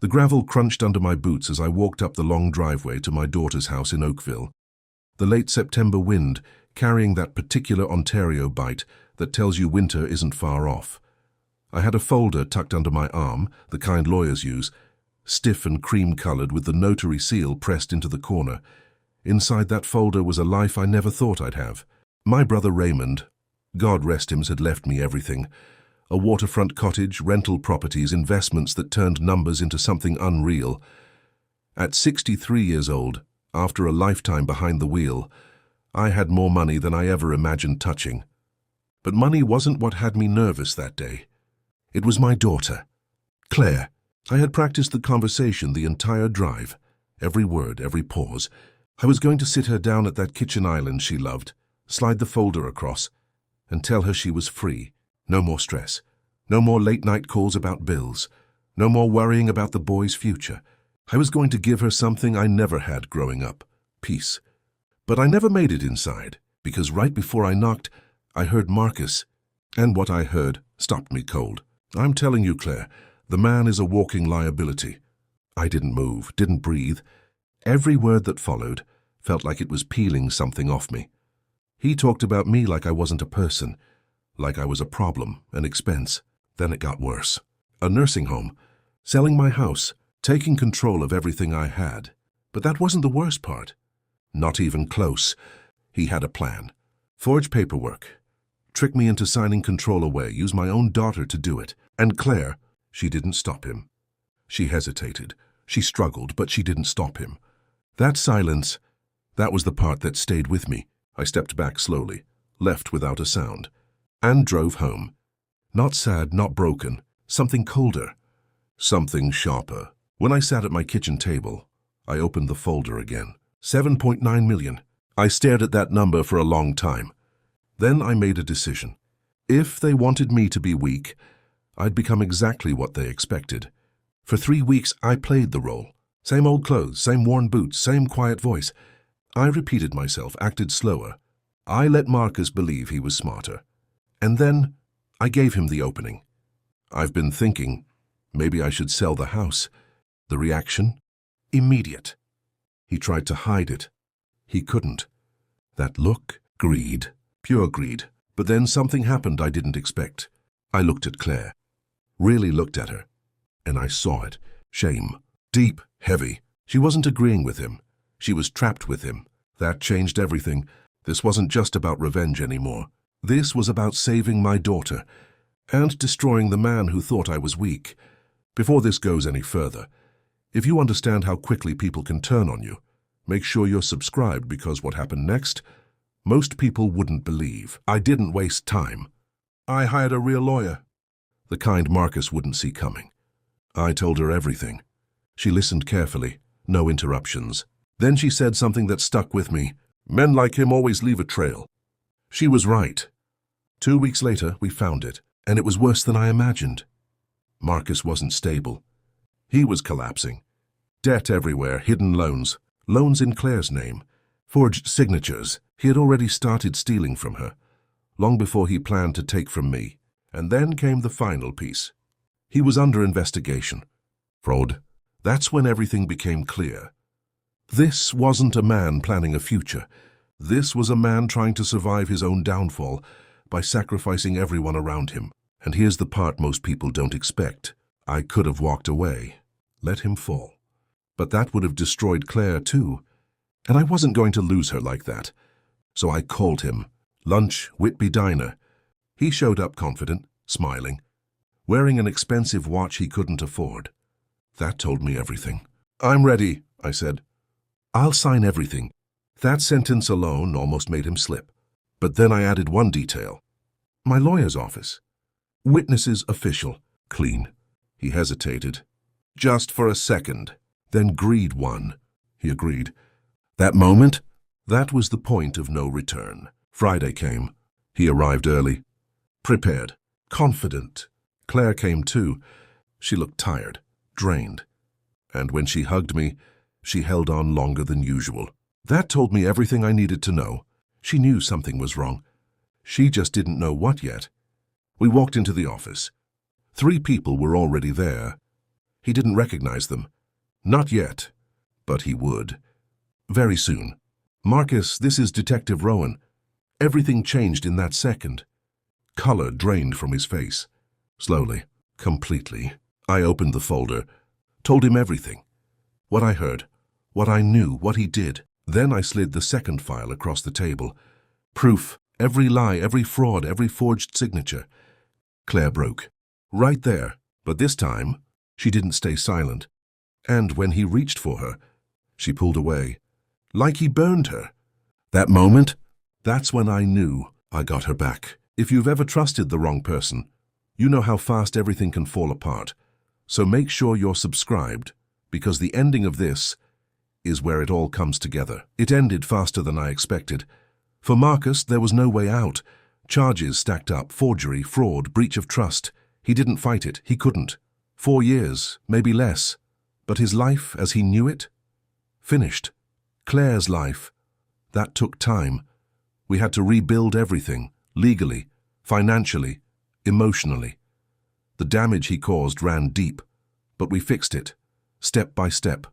The gravel crunched under my boots as I walked up the long driveway to my daughter's house in Oakville. The late September wind, carrying that particular Ontario bite that tells you winter isn't far off. I had a folder tucked under my arm, the kind lawyers use, stiff and cream-colored with the notary seal pressed into the corner. Inside that folder was a life I never thought I'd have. My brother Raymond, God rest him, had left me everything. A waterfront cottage, rental properties, investments that turned numbers into something unreal. At 63 years old, after a lifetime behind the wheel, I had more money than I ever imagined touching. But money wasn't what had me nervous that day. It was my daughter, Claire. I had practiced the conversation the entire drive, every word, every pause. I was going to sit her down at that kitchen island she loved, slide the folder across, and tell her she was free. No more stress. No more late-night calls about bills. No more worrying about the boy's future. I was going to give her something I never had growing up, peace. But I never made it inside, because right before I knocked, I heard Marcus. And what I heard stopped me cold. I'm telling you, Claire, the man is a walking liability. I didn't move, didn't breathe. Every word that followed felt like it was peeling something off me. He talked about me like I wasn't a person, like I was a problem, an expense. Then it got worse. A nursing home, selling my house, taking control of everything I had. But that wasn't the worst part. Not even close. He had a plan. Forge paperwork. Trick me into signing control away, use my own daughter to do it. And Claire, she didn't stop him. She hesitated. She struggled, but she didn't stop him. That silence, that was the part that stayed with me. I stepped back slowly, left without a sound, and drove home. Not sad, not broken, something colder, something sharper. When I sat at my kitchen table, I opened the folder again. 7.9 million. I stared at that number for a long time. Then I made a decision. If they wanted me to be weak, I'd become exactly what they expected. For 3 weeks, I played the role. Same old clothes, same worn boots, same quiet voice. I repeated myself, acted slower. I let Marcus believe he was smarter. And then I gave him the opening. I've been thinking, maybe I should sell the house. The reaction? Immediate. He tried to hide it. He couldn't. That look? Greed. Pure greed. But then something happened I didn't expect. I looked at Claire. Really looked at her. And I saw it. Shame. Deep, heavy. She wasn't agreeing with him. She was trapped with him. That changed everything. This wasn't just about revenge anymore. This was about saving my daughter and destroying the man who thought I was weak. Before this goes any further, if you understand how quickly people can turn on you, make sure you're subscribed, because what happened next, most people wouldn't believe. I didn't waste time. I hired a real lawyer, the kind Marcus wouldn't see coming. I told her everything. She listened carefully, no interruptions. Then she said something that stuck with me. Men like him always leave a trail. She was right. 2 weeks later, we found it, and it was worse than I imagined. Marcus wasn't stable. He was collapsing. Debt everywhere, hidden loans, loans in Claire's name, forged signatures. He had already started stealing from her, long before he planned to take from me. And then came the final piece. He was under investigation. Fraud. That's when everything became clear. This wasn't a man planning a future. This was a man trying to survive his own downfall by sacrificing everyone around him. And here's the part most people don't expect. I could have walked away, let him fall. But that would have destroyed Claire too. And I wasn't going to lose her like that. So I called him. Lunch, Whitby Diner. He showed up confident, smiling, wearing an expensive watch he couldn't afford. That told me everything. I'm ready, I said. I'll sign everything. That sentence alone almost made him slip. But then I added one detail. My lawyer's office. Witnesses official. Clean. He hesitated. Just for a second. Then greed won. He agreed. That moment? That was the point of no return. Friday came. He arrived early. Prepared. Confident. Claire came too. She looked tired, drained. And when she hugged me, she held on longer than usual. That told me everything I needed to know. She knew something was wrong. She just didn't know what yet. We walked into the office. 3 people were already there. He didn't recognize them. Not yet. But he would. Very soon. "Marcus, this is Detective Rowan." Everything changed in that second. Color drained from his face. Slowly, completely. I opened the folder, told him everything. What I heard, what I knew, what he did. Then I slid the second file across the table. Proof, every lie, every fraud, every forged signature. Claire broke. Right there. But this time, she didn't stay silent. And when he reached for her, she pulled away. Like he burned her. That moment, that's when I knew I got her back. If you've ever trusted the wrong person, you know how fast everything can fall apart. So make sure you're subscribed, because the ending of this is where it all comes together. It ended faster than I expected. For Marcus, there was no way out. Charges stacked up, forgery, fraud, breach of trust. He didn't fight it. He couldn't. 4 years, maybe less. But his life, as he knew it, finished. Claire's life, that took time. We had to rebuild everything, legally, financially, emotionally. The damage he caused ran deep, but we fixed it, step by step.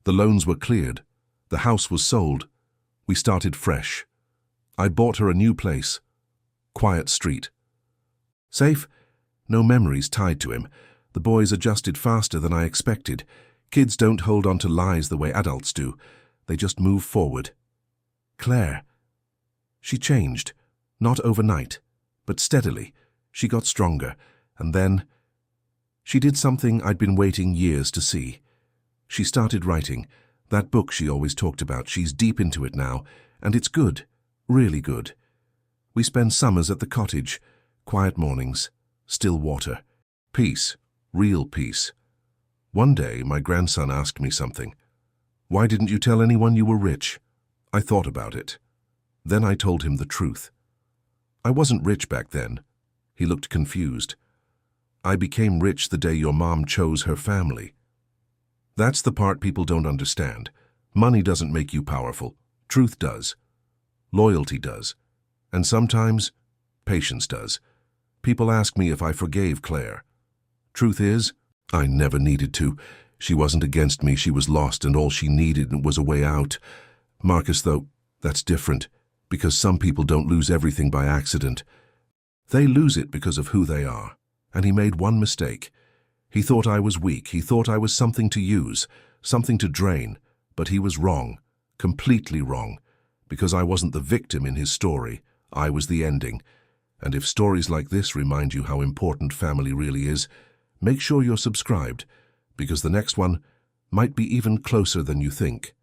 The loans were cleared. The house was sold. We started fresh. I bought her a new place. Quiet street. Safe? No memories tied to him. The boys adjusted faster than I expected. Kids don't hold on to lies the way adults do. They just move forward. Claire. She changed. Not overnight, but steadily. She got stronger. And then she did something I'd been waiting years to see. She started writing. That book she always talked about. She's deep into it now. And it's good. Really good. We spend summers at the cottage. Quiet mornings. Still water. Peace. Real peace. One day, my grandson asked me something. "Why didn't you tell anyone you were rich?" I thought about it. Then I told him the truth. I wasn't rich back then. He looked confused. I became rich the day your mom chose her family. That's the part people don't understand. Money doesn't make you powerful. Truth does. Loyalty does. And sometimes, patience does. People ask me if I forgave Claire. Truth is, I never needed to. She wasn't against me, she was lost, and all she needed was a way out. Marcus, though, that's different, because some people don't lose everything by accident. They lose it because of who they are. And he made one mistake. He thought I was weak, he thought I was something to use, something to drain, but he was wrong, completely wrong, because I wasn't the victim in his story, I was the ending. And if stories like this remind you how important family really is, make sure you're subscribed, because the next one might be even closer than you think.